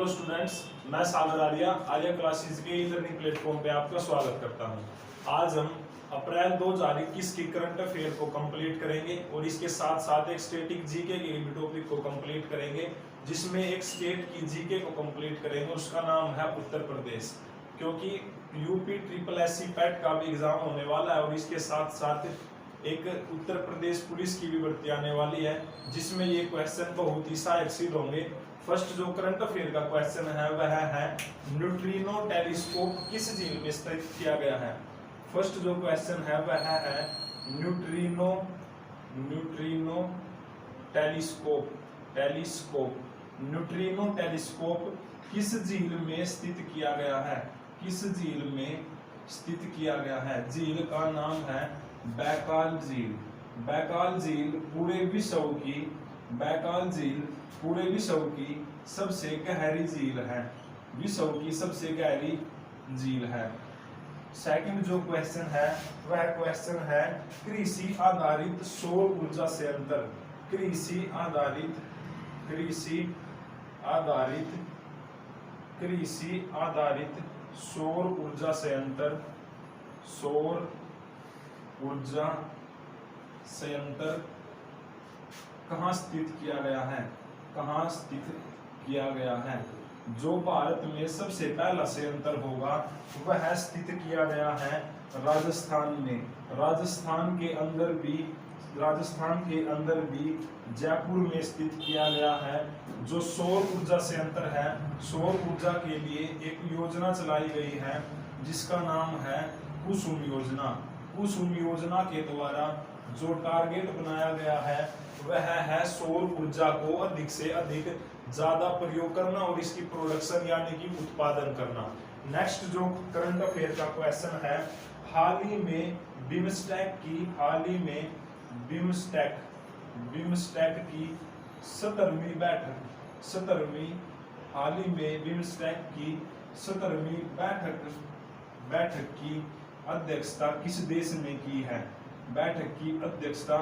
Hello students, मैं सागर Arya classes के e learning platform पे आपका स्वागत करता हूं। आज हम अप्रैल 2021 की करंट अफेयर को कंप्लीट करेंगे और इसके साथ साथ एक स्टेटिक जीके के भी टॉपिक को कंप्लीट करेंगे, जिसमें एक स्टेट की जीके को कंप्लीट करेंगे। उसका नाम है उत्तर प्रदेश, क्योंकि यूपी ट्रिपल एससी पैट का भी एग्जाम होने वाला है और इसके साथ साथ एक उत्तर प्रदेश पुलिस की भी भर्ती आने वाली है, जिसमें ये क्वेश्चन बहुत ही सहायक सिद्ध होंगे। फर्स्ट जो करंट अफेयर का क्वेश्चन है वह है न्यूट्रिनो टेलीस्कोप किस झील में स्थित किया गया है। फर्स्ट जो क्वेश्चन है वह है न्यूट्रिनो टेलीस्कोप न्यूट्रिनो टेलीस्कोप किस झील में स्थित किया गया है। किस झील में स्थित किया गया है। झील का नाम है बैकाल झील। बैकाल झील पूरे विश्व की सबसे गहरी झील है। विश्व की सबसे गहरी झील है। सेकंड जो क्वेश्चन है वह क्वेश्चन है कृषि आधारित सौर ऊर्जा संयंत्र। कृषि आधारित सौर ऊर्जा संयंत्र कहाँ स्थित किया गया है। जो भारत में सबसे पहला संयंत्र होगा वह स्थित किया गया है राजस्थान में। राजस्थान के अंदर भी जयपुर में स्थित किया गया है। जो सौर ऊर्जा संयंत्र है, सौर ऊर्जा के लिए एक योजना चलाई गई है जिसका नाम है कुसुम योजना। कुसुम योजना के द्वारा जो टारगेट बनाया गया है वह है सौर ऊर्जा को अधिक से अधिक ज्यादा प्रयोग करना और इसकी प्रोडक्शन यानी कि उत्पादन करना। नेक्स्ट जो करंट अफेयर का क्वेश्चन है, हाल ही में बिमस्टेक की 17वीं बैठक की अध्यक्षता किस देश ने की है। बैठक की अध्यक्षता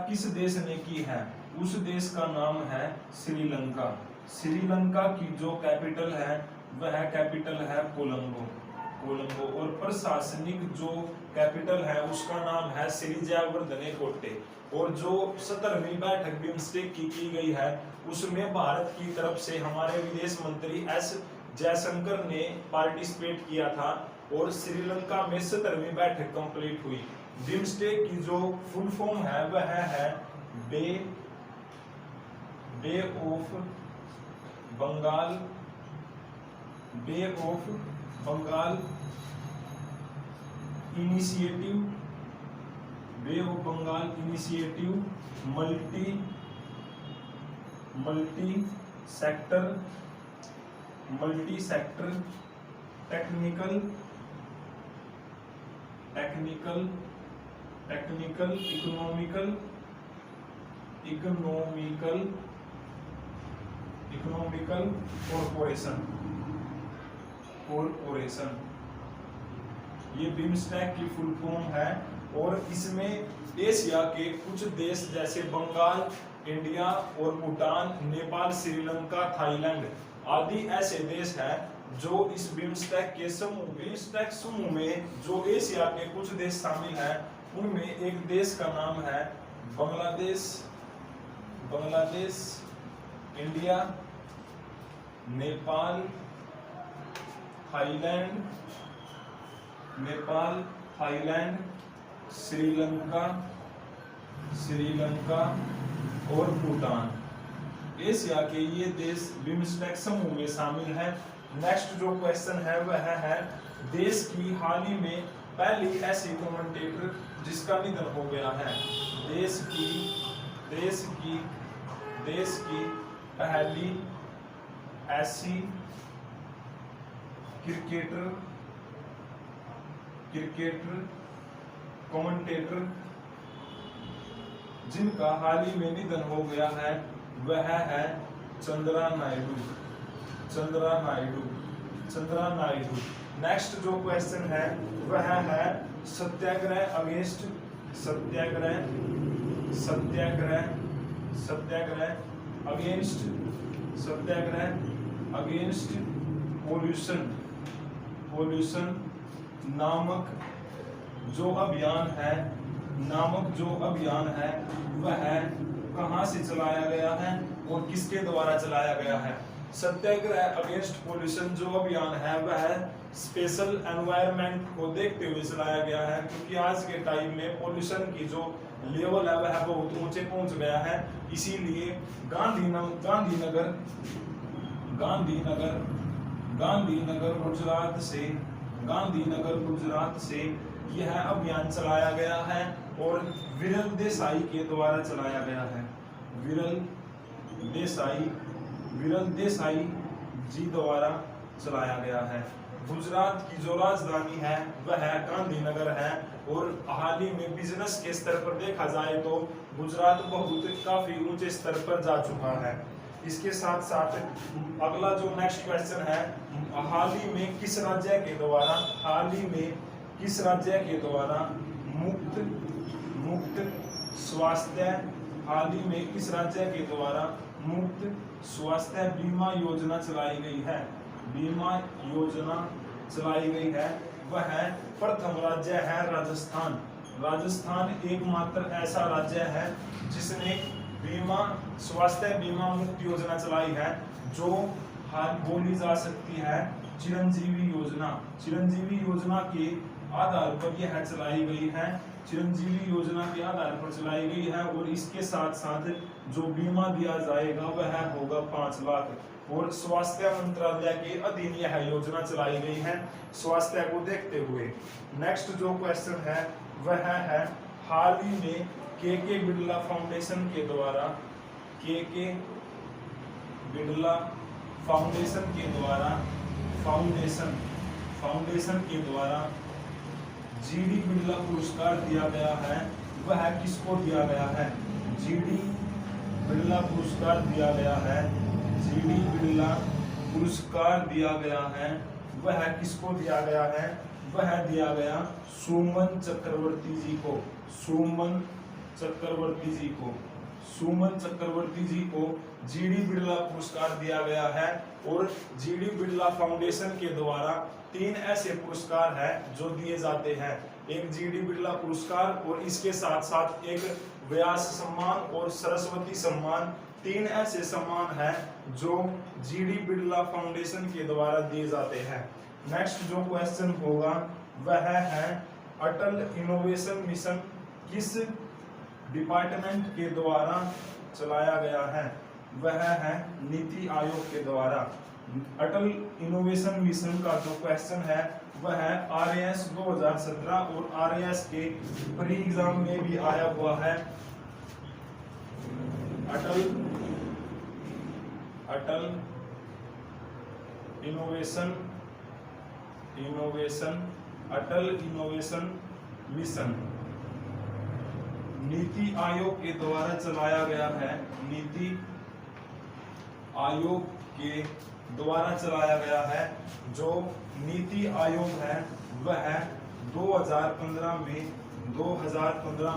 किस देश ने की है। उस देश का नाम है श्रीलंका। श्रीलंका की जो कैपिटल है वह कैपिटल है कोलंबो। और प्रशासनिक जो कैपिटल है उसका नाम है श्री जयवर्धने कोटे। और जो 17वीं बैठक बिम्स्टेक की गई है उसमें भारत की तरफ से हमारे विदेश मंत्री एस जयशंकर ने पार्टिसिपेट किया था और श्रीलंका में 17वीं बैठक कंप्लीट हुई। बिम्स्टेक की जो फुल फॉर्म है वह है bay of Bengal initiative multi sector technical economical corporation. ये बिम्स्टेक की फुल फॉर्म है और इसमें एशिया के कुछ देश जैसे बंगाल, इंडिया और भूटान, नेपाल, श्रीलंका, थाईलैंड आदि ऐसे देश हैं जो इस बिम्स्टेक समूह में जो एशिया के कुछ देश शामिल हैं उनमें एक देश का नाम है बांग्लादेश, इंडिया, नेपाल, थाईलैंड, श्रीलंका और भूटान। एशिया के ये देश बिम्स्टेक समूह में शामिल हैं। नेक्स्ट जो क्वेश्चन है वह है देश की हाल ही में पहली ऐसी कमेंटेटर जिसका निधन हो गया है। देश की पहली ऐसी क्रिकेटर कमेंटेटर जिनका हाल ही में निधन हो गया है वह है चंद्रा नायडू। नेक्स्ट जो क्वेश्चन है वह है सत्याग्रह अगेंस्ट सत्याग्रह अगेंस्ट पोल्यूशन नामक जो अभियान है वह कहां से चलाया गया है और किसके द्वारा चलाया गया है। सत्याग्रह अगेंस्ट पोल्यूशन जो अभियान है वह स्पेशल एनवायरनमेंट को देखते हुए चलाया गया है, क्योंकि आज के टाइम में पोल्यूशन की जो लेवल है वह बहुत ऊंचे पहुंच गया है। इसीलिए गांधीनगर गुजरात से यह अभियान चलाया गया है और विरल देसाई के द्वारा चलाया गया है। विरल देसाई जी द्वारा चलाया गया है। गुजरात की जो राजधानी है वह गांधीनगर है और हाल ही में बिजनेस के स्तर पर देखा जाए तो गुजरात बहुत काफी ऊंचे स्तर पर जा चुका है। इसके साथ साथ अगला जो नेक्स्ट क्वेश्चन है, हाल ही में किस राज्य के द्वारा मुफ्त स्वास्थ्य बीमा योजना चलाई गई है। वह प्रथम राज्य है राजस्थान एकमात्र ऐसा राज्य है जिसने स्वास्थ्य बीमा मुफ्त योजना चलाई है, जो हाल बोली जा सकती है चिरंजीवी योजना के आधार पर यह चलाई गई है। और इसके साथ साथ जो बीमा दिया जाएगा वह होगा 5 लाख और स्वास्थ्य मंत्रालय के अधीन यह योजना चलाई गई है स्वास्थ्य को देखते हुए। नेक्स्ट जो क्वेश्चन है वह है हाल ही में के बिरला फाउंडेशन के द्वारा जीडी बिरला पुरस्कार दिया गया है, वह किसको दिया गया है। जीडी बिरला पुरस्कार दिया गया है वह किसको दिया गया है। वह दिया गया सुमन चक्रवर्ती जी को जीडी बिरला पुरस्कार दिया गया है। और जीडी बिरला फाउंडेशन के द्वारा 3 ऐसे पुरस्कार हैं जो दिए जाते हैं, एक जीडी बिरला पुरस्कार और इसके साथ साथ एक व्यास सम्मान और सरस्वती सम्मान। 3 ऐसे सम्मान हैं जो जीडी बिरला फाउंडेशन के द्वारा दिए जाते हैं। नेक्स्ट जो क्वेश्चन होगा वह है अटल इनोवेशन मिशन किस डिपार्टमेंट के द्वारा चलाया गया है। वह है नीति आयोग के द्वारा। अटल इनोवेशन मिशन का जो क्वेश्चन है वह है RAS 2017 और RAS के प्री एग्जाम में भी आया हुआ है। अटल इनोवेशन मिशन नीति आयोग के द्वारा चलाया गया है। नीति आयोग के द्वारा चलाया गया है। जो नीति आयोग है वह 2015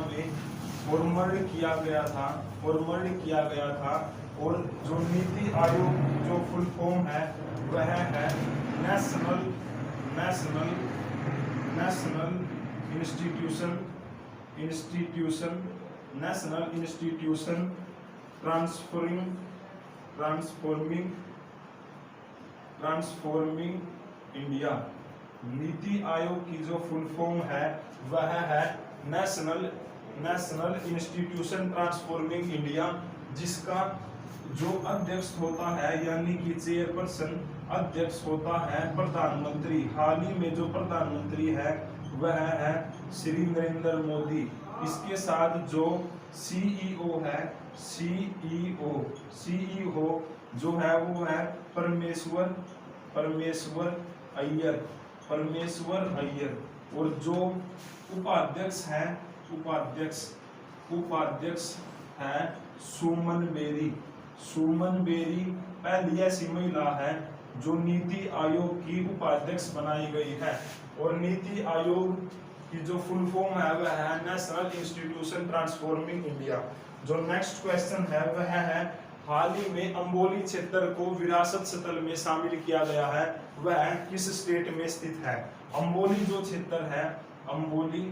में फॉर्मड किया गया था और जो नीति आयोग जो फुल फॉर्म है वह है national institution transforming India. NITI Aayog की जो फुल फॉर्म है वह है नेशनल इंस्टीट्यूशन ट्रांसफॉर्मिंग इंडिया, जिसका जो अध्यक्ष होता है यानी कि चेयरपर्सन अध्यक्ष होता है प्रधानमंत्री। हाल ही में जो प्रधानमंत्री है वह है श्री नरेंद्र मोदी। इसके साथ जो CEO है CEO जो है वो है परमेश्वर अय्यर। और जो उपाध्यक्ष है सुमन बेरी पहली ऐसी महिला है जो नीति आयोग की उपाध्यक्ष बनाई गई है। और नीति आयोग की जो फुल फॉर्म है वह है नेशनल इंस्टीट्यूशन ट्रांसफॉर्मिंग इंडिया। जो नेक्स्ट क्वेश्चन है वह है हाल ही में अंबोली क्षेत्र को विरासत स्थल में शामिल किया गया है, वह किस स्टेट में स्थित है? अंबोली जो क्षेत्र है, अंबोली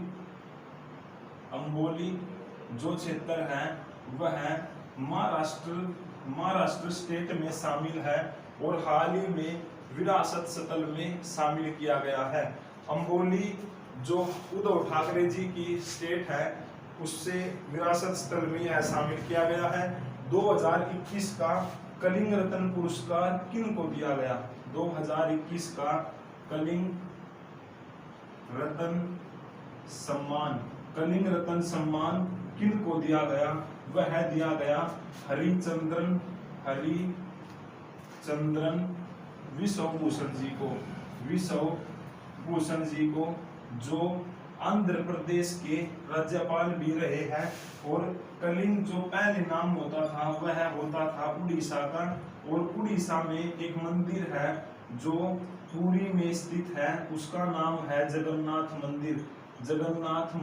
जो क्षेत्र है वह महाराष्ट्र स्टेट में शामिल है और हाल ही में विरासत स्थल में शामिल किया गया है। अंबोली जो उद्धव ठाकरे जी की स्टेट है उससे विरासत स्थल में यह शामिल किया गया है। 2021 का कलिंग रत्न पुरस्कार किन को दिया गया? 2021 का कलिंग रत्न सम्मान किन को दिया गया? वह दिया गया हरिचंद्रन विश्वभूषण जी को, जो आंध्र प्रदेश के राज्यपाल भी रहे हैं। और कलिंग जो पहले नाम होता था वह होता था उड़ीसा का, और उड़ीसा में एक मंदिर है जो पुरी में स्थित है, उसका नाम है जगन्नाथ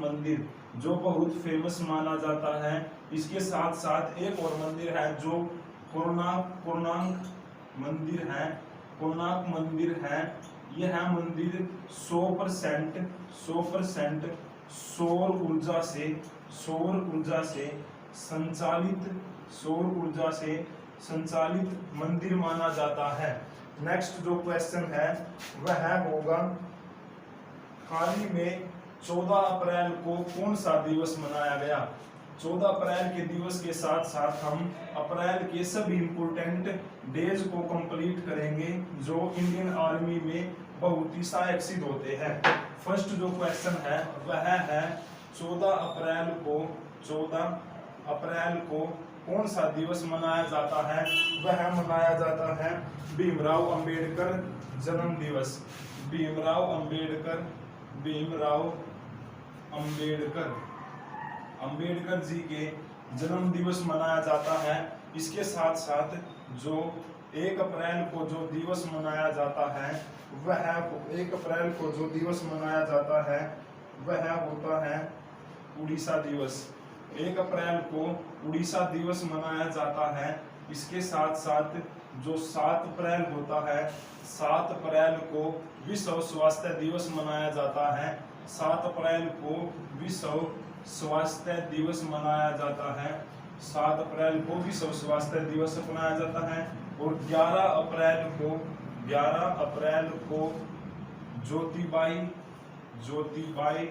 मंदिर, जो बहुत फेमस माना जाता है। इसके साथ साथ एक और मंदिर है जो कोणार्क मंदिर है। यह मंदिर 100% सौर ऊर्जा से संचालित मंदिर माना जाता है। नेक्स्ट जो क्वेश्चन है वह होगा, हाल ही में 14 अप्रैल को कौन सा दिवस मनाया गया? 14 अप्रैल के दिवस के साथ साथ हम अप्रैल के सभी इंपोर्टेंट डेज को कंप्लीट करेंगे जो इंडियन आर्मी में बहुत ही सहायक सिद्ध होते हैं। फर्स्ट जो क्वेश्चन है वह है 14 अप्रैल को कौन सा दिवस मनाया जाता है? वह मनाया जाता है भीमराव अंबेडकर जन्म दिवस। भीमराव अंबेडकर जी के जन्म दिवस मनाया जाता है। इसके साथ साथ जो 1 अप्रैल को जो दिवस मनाया जाता है वह 1 अप्रैल को जो दिवस मनाया जाता है वह होता है उड़ीसा दिवस। 1 अप्रैल को उड़ीसा दिवस मनाया जाता है। इसके साथ साथ जो 7 अप्रैल होता है, 7 अप्रैल को विश्व स्वास्थ्य दिवस मनाया जाता है। 7 अप्रैल को विश्व स्वास्थ्य दिवस मनाया जाता है। 7 अप्रैल को विश्व स्वास्थ्य दिवस मनाया जाता है। और 11 अप्रैल को ज्योतिबाई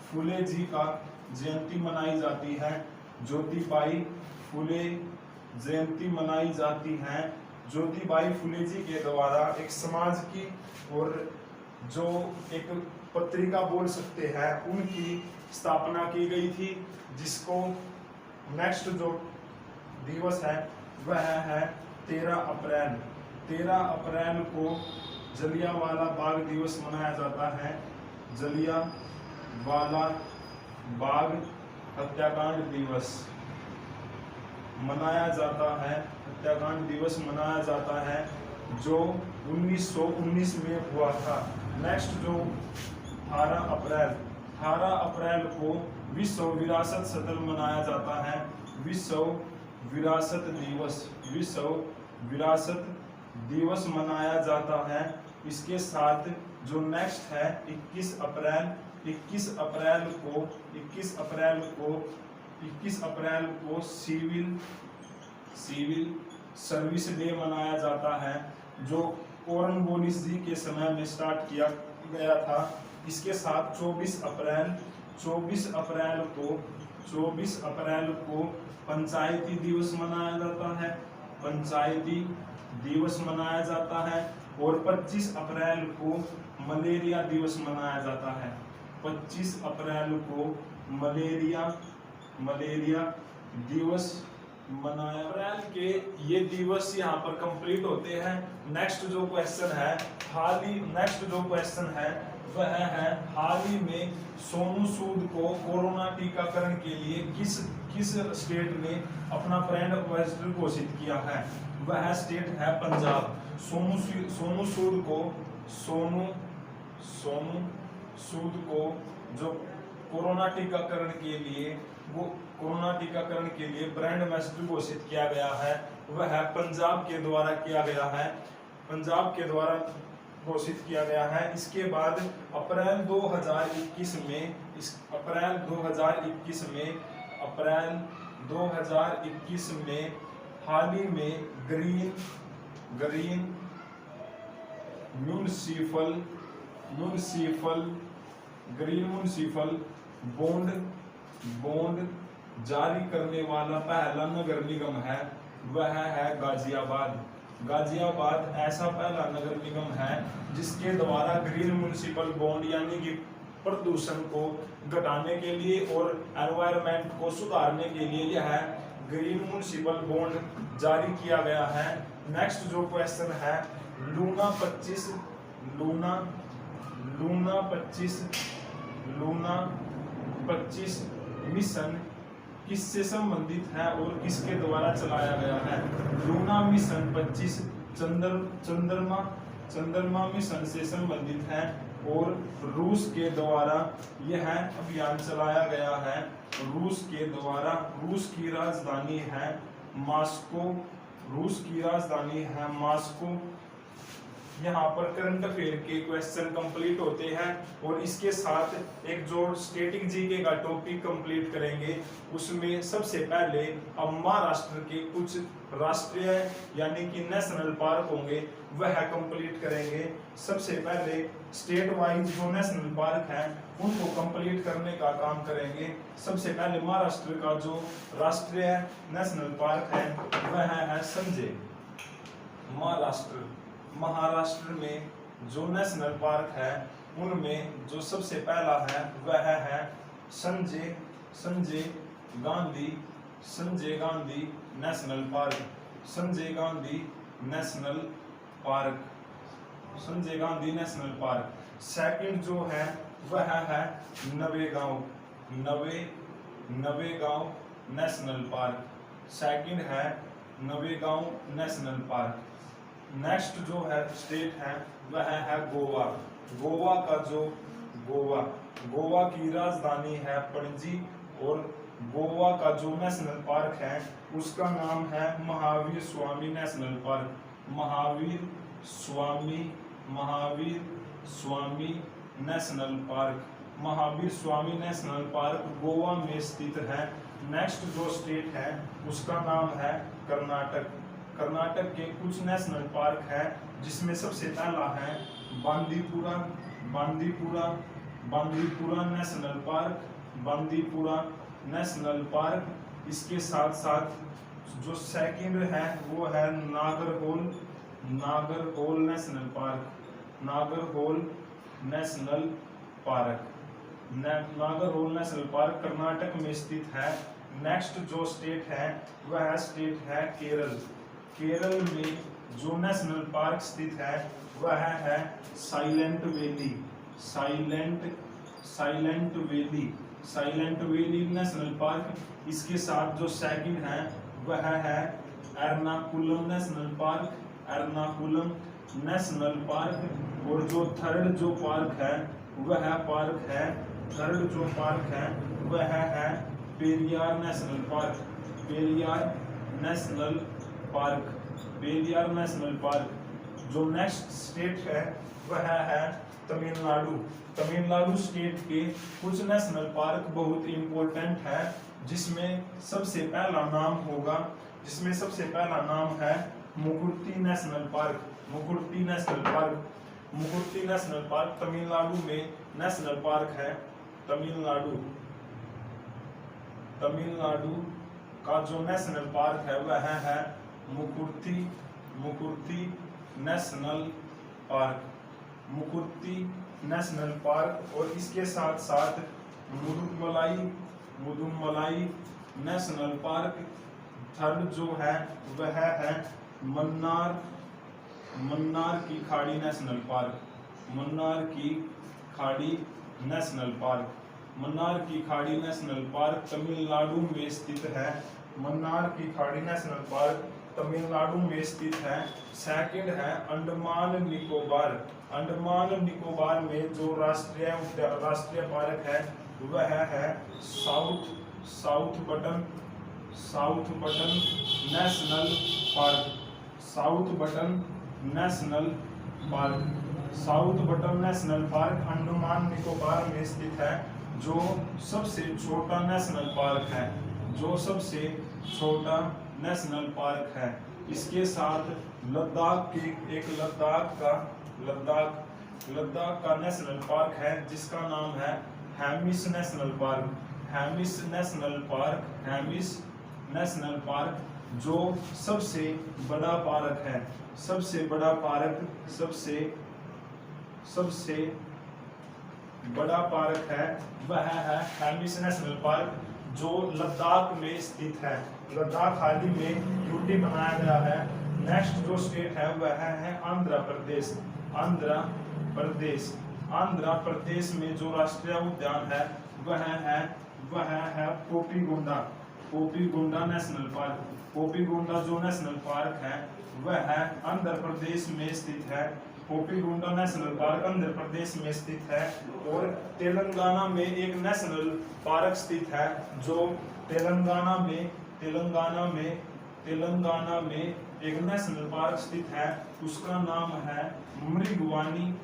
फुले जी का जयंती मनाई जाती है। ज्योतिबाई फुले जयंती मनाई जाती है। ज्योतिबाई फुले जी के द्वारा एक समाज की और जो एक पत्रिका बोल सकते हैं उनकी स्थापना की गई थी, जिसको नेक्स्ट जो दिवस है वह है 13 अप्रैल। 13 अप्रैल को जलियांवाला बाग दिवस मनाया जाता है। जलियांवाला बाग हत्याकांड दिवस मनाया जाता है जो 1919 में हुआ था। नेक्स्ट जो 18 अप्रैल को विश्व विरासत स्थल मनाया जाता है। विश्व विरासत दिवस मनाया जाता है। इसके साथ जो नेक्स्ट है 21 अप्रैल को सिविल सर्विस डे मनाया जाता है, जो कोरनवालिस जी के समय में स्टार्ट किया गया था। इसके साथ 24 अप्रैल को पंचायती दिवस मनाया जाता है। और 25 अप्रैल को मलेरिया दिवस मनाया जाता है। 25 अप्रैल को मलेरिया दिवस मनाया। अप्रैल के ये दिवस यहाँ पर कंप्लीट होते हैं। नेक्स्ट जो क्वेश्चन है वह है, हाल ही में सोनू सूद को कोरोना टीकाकरण के लिए किस स्टेट ने अपना ब्रांड एम्बेसडर घोषित किया है? वह स्टेट है पंजाब। सोनू सूद को जो कोरोना टीकाकरण के लिए ब्रांड एम्बेसडर घोषित किया गया है वह पंजाब के द्वारा किया गया है, पंजाब के द्वारा घोषित किया गया है। इसके बाद अप्रैल 2021 में अप्रैल 2021 में हाल ही में ग्रीन म्यूनिसिपल बॉन्ड जारी करने वाला पहला नगर निगम है, वह है गाजियाबाद ऐसा पहला नगर निगम है जिसके द्वारा ग्रीन म्यूनिसिपल बॉन्ड यानी कि प्रदूषण को घटाने के लिए और एनवायरनमेंट को सुधारने के लिए यह ग्रीन म्यूनिसिपल बॉन्ड जारी किया गया है। नेक्स्ट जो क्वेश्चन है, लूना 25 मिशन किससे संबंधित है और किसके द्वारा चलाया गया है? लूना मिशन 25 चंद्रमा मिशन से संबंधित है और रूस के द्वारा यह अभियान चलाया गया है। रूस की राजधानी है मॉस्को। यहाँ पर करंट अफेयर के क्वेश्चन कंप्लीट होते हैं और इसके साथ एक जो स्टैटिक जीके का टॉपिक कंप्लीट करेंगे। उसमें सबसे पहले अब महाराष्ट्र के कुछ राष्ट्रीय यानी कि नेशनल पार्क होंगे वह कंप्लीट करेंगे। सबसे पहले स्टेट वाइज जो नेशनल पार्क है उनको कंप्लीट करने का काम करेंगे। सबसे पहले महाराष्ट्र का जो राष्ट्रीय नेशनल पार्क है वह है संजय। महाराष्ट्र में जो नेशनल पार्क है उनमें जो सबसे पहला है वह है Sanjay Gandhi national park. Second जो है वह है नवेगांव नेशनल पार्क। सेकंड है नवेगांव नेशनल पार्क। नेक्स्ट जो है स्टेट है वह है गोवा की राजधानी है पणजी और गोवा का जो नेशनल पार्क है उसका नाम है Mahavir Swami national park. Mahavir Swami national park Goa में स्थित है। नेक्स्ट जो स्टेट है उसका नाम है कर्नाटक के कुछ नेशनल पार्क है जिसमें सबसे पहला है बांदीपुरा नेशनल पार्क। इसके साथ साथ जो सेकंड है वो है नागरहोल नेशनल पार्क कर्नाटक में स्थित है। नेक्स्ट जो स्टेट है वह स्टेट है केरल में जो नेशनल पार्क स्थित है वह है साइलेंट वैली नेशनल पार्क। इसके साथ जो सेकंड है वह है एर्नाकुलम नेशनल पार्क और जो थर्ड जो पार्क है वह है पेरियार नेशनल पार्क। जो नेक्स्ट स्टेट है वह है तमिलनाडु स्टेट के कुछ नेशनल पार्क बहुत इंपॉर्टेंट है जिसमें सबसे पहला नाम है मुकुर्ती नेशनल पार्क तमिलनाडु में नेशनल पार्क है। तमिलनाडु का जो नेशनल पार्क है वह है मुकुर्ती नेशनल पार्क और इसके साथ साथ मुदुमलाई नेशनल पार्क। थर्ड जो है वह है मन्नार की खाड़ी नेशनल पार्क तमिलनाडु में स्थित है। तमिलनाडु में स्थित है। सेकंड है अंडमान निकोबार में जो राष्ट्रीय पार्क है वह है south south button national park, south button national park. South button national park Andaman Nicobar में स्थित है, जो सबसे छोटा नेशनल पार्क है, जो सबसे छोटा नेशनल पार्क है। इसके साथ लद्दाख की एक लद्दाख का नेशनल पार्क है, जिसका नाम है Hemis national park. Hemis national park, Hemis national park, जो सबसे बड़ा पार्क है, सबसे बड़ा पार्क, सबसे बड़ा पार्क है, वह है हेमिस नेशनल पार्क, जो लद्दाख में स्थित है। लद्दाख हाल ही में यूटी बनाया गया है। नेक्स्ट जो स्टेट है वह है आंध्र प्रदेश। आंध्र प्रदेश में जो राष्ट्रीय उद्यान है वह है कोपीगुंडा नेशनल पार्क। कोपीगुंडा जो नेशनल पार्क है वह है आंध्र प्रदेश में स्थित है। कोपीगुंडा नेशनल पार्क आंध्र प्रदेश में स्थित है। और तेलंगाना में एक नेशनल पार्क स्थित है, जो तेलंगाना में एक नेशनल पार्क स्थित है, उसका नाम है Mrugavani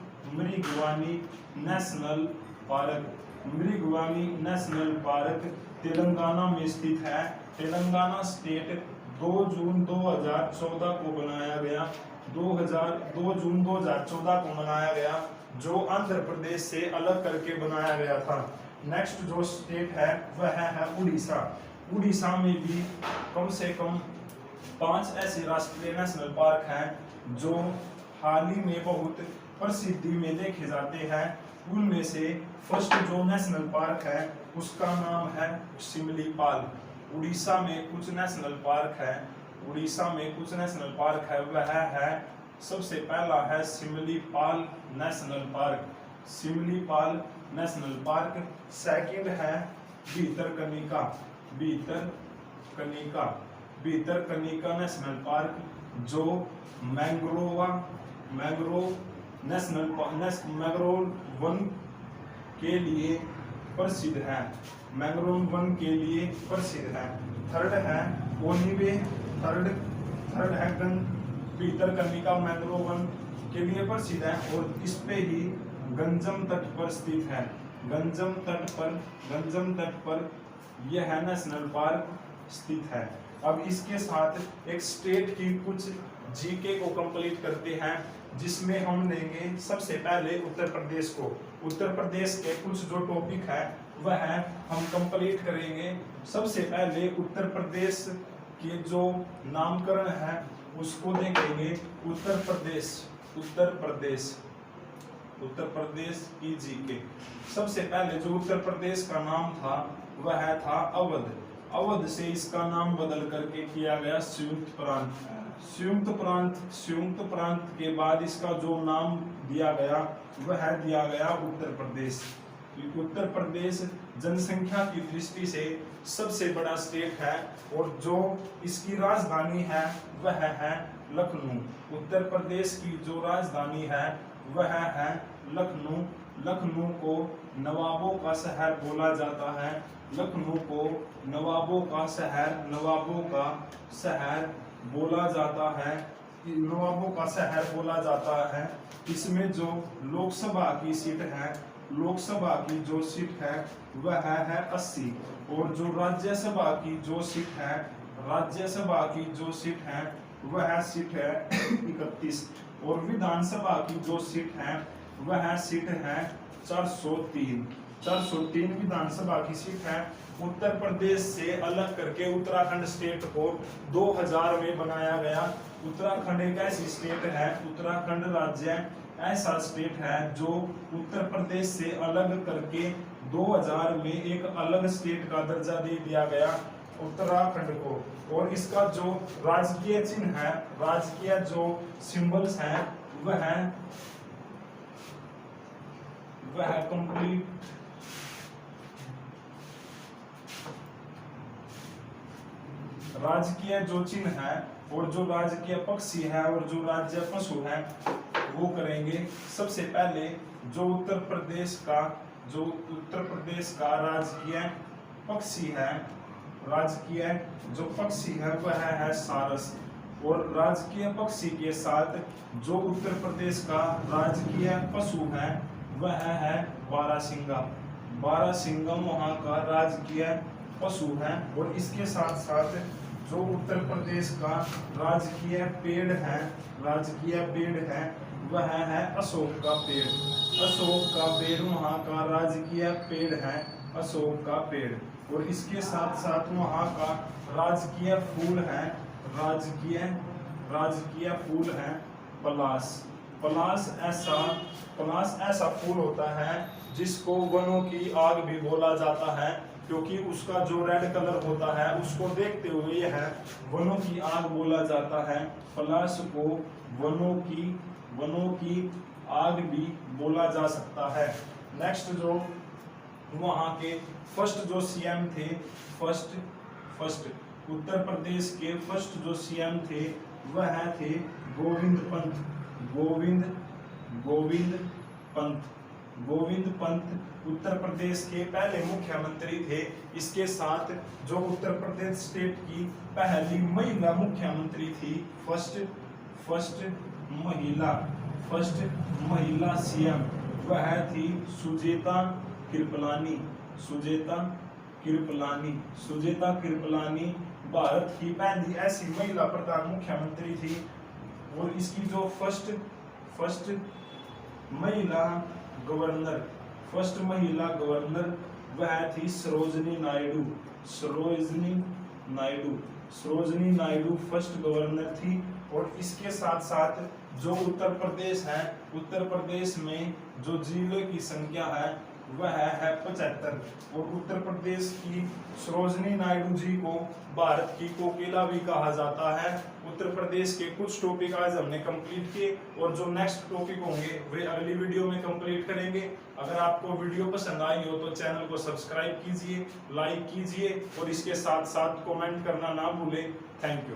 national park. Mrugavani national park Telangana में स्थित है। तेलंगाना स्टेट 2 जून 2014 को बनाया गया, 2 जून 2014 को बनाया गया, जो आंध्र प्रदेश से अलग करके बनाया गया था। नेक्स्ट जो स्टेट है वह है उड़ीसा। उड़ीसा में भी कम से कम 5 ऐसे राष्ट्रीय नेशनल पार्क हैं, जो हाल ही में बहुत प्रसिद्धि में देखे जाते हैं। उनमें से फर्स्ट जो नेशनल पार्क है उसका नाम है सिमलीपाल। उड़ीसा में कुछ नेशनल पार्क है, वह है सबसे पहला है सिमलीपाल नेशनल पार्क। सेकंड है भीतरकनिका नेशनल पार्क, जो मैंग्रोव वन के लिए प्रसिद्ध है। थर्ड है भीतरकनिका मैंग्रोव वन के लिए प्रसिद्ध है, और इस पे ही गंजम तट पर स्थित है। गंजम तट पर यह नेशनल पार्क स्थित है। अब इसके साथ एक स्टेट की कुछ जीके को कंप्लीट करते हैं, जिसमें हम लेंगे सबसे पहले उत्तर प्रदेश को। उत्तर प्रदेश के कुछ जो टॉपिक है वह हम कंप्लीट करेंगे। सबसे पहले उत्तर प्रदेश के जो नामकरण है उसको देखेंगे। उत्तर प्रदेश की जीके। सबसे पहले जो उत्तर प्रदेश का नाम था वह था अवध। अवध से इसका नाम बदल करके किया गया संयुक्त प्रांत के बाद इसका जो नाम दिया गया वह दिया गया उत्तर प्रदेश। उत्तर प्रदेश जनसंख्या की दृष्टि से सबसे बड़ा स्टेट है, और जो इसकी राजधानी है वह है लखनऊ। उत्तर प्रदेश की जो राजधानी है वह है लखनऊ। लखनऊ को नवाबों का शहर बोला जाता है। लखनऊ को नवाबों का शहर बोला जाता है। इसमें जो लोकसभा की सीट है वह है 80, और जो राज्यसभा की जो सीट है वह सीट है 31, और विधानसभा की जो सीट है वह सीट है 403 विधानसभा की सीट है। उत्तर प्रदेश से अलग करके उत्तराखंड स्टेट को 2000 में बनाया गया। उत्तराखंड एक ऐसी स्टेट है, उत्तराखंड राज्य ऐसा स्टेट है जो उत्तर प्रदेश से अलग करके 2000 में एक अलग स्टेट का दर्जा दे दिया गया उत्तराखंड को। और इसका जो राजकीय चिन्ह है, राजकीय जो सिंबल्स हैं वह कंप्लीट राजकीय जो चिन्ह है और जो राजकीय पक्षी है और जो राज्य पशु है वो करेंगे। सबसे पहले जो उत्तर प्रदेश का राजकीय पक्षी है राजकीय जो पक्षी है वह है सारस, और राजकीय पक्षी के साथ जो उत्तर प्रदेश का राजकीय पशु है वह है बारहसिंगा। बारहसिंगम वहाँ का राजकीय पशु है। और इसके साथ साथ जो उत्तर प्रदेश का राजकीय पेड़ है, राजकीय पेड़ है वह है अशोक का पेड़। अशोक का पेड़ वहाँ का राजकीय पेड़ है, अशोक का पेड़। और इसके साथ साथ वहाँ का राजकीय फूल है, राजकीय फूल है पलाश। पलाश ऐसा फूल होता है जिसको वनों की आग भी बोला जाता है, क्योंकि उसका जो रेड कलर होता है उसको देखते हुए यह वनों की आग बोला जाता है। पलाश को वनों की आग भी बोला जा सकता है। नेक्स्ट जो वहाँ के फर्स्ट जो सीएम थे, फर्स्ट उत्तर प्रदेश के फर्स्ट जो सीएम थे वह थे गोविंद पंत उत्तर प्रदेश के पहले मुख्यमंत्री थे। इसके साथ जो उत्तर प्रदेश स्टेट की पहली महिला मुख्यमंत्री थी, फर्स्ट महिला सीएम वह थी सुजेता कृपलानी भारत की पहली ऐसी महिला प्रधान मुख्यमंत्री थी। और इसकी जो फर्स्ट महिला गवर्नर वह थी सरोजनी नायडू फर्स्ट गवर्नर थी। और इसके साथ साथ जो उत्तर प्रदेश है, उत्तर प्रदेश में जो जिले की संख्या है वह है 75। और उत्तर प्रदेश की सरोजनी नायडू जी को भारत की कोकिला भी कहा जाता है। उत्तर प्रदेश के कुछ टॉपिक आज हमने कंप्लीट किए, और जो नेक्स्ट टॉपिक होंगे वे अगली वीडियो में कंप्लीट करेंगे। अगर आपको वीडियो पसंद आई हो तो चैनल को सब्सक्राइब कीजिए, लाइक कीजिए, और इसके साथ साथ कमेंट करना ना भूलें। Thank you.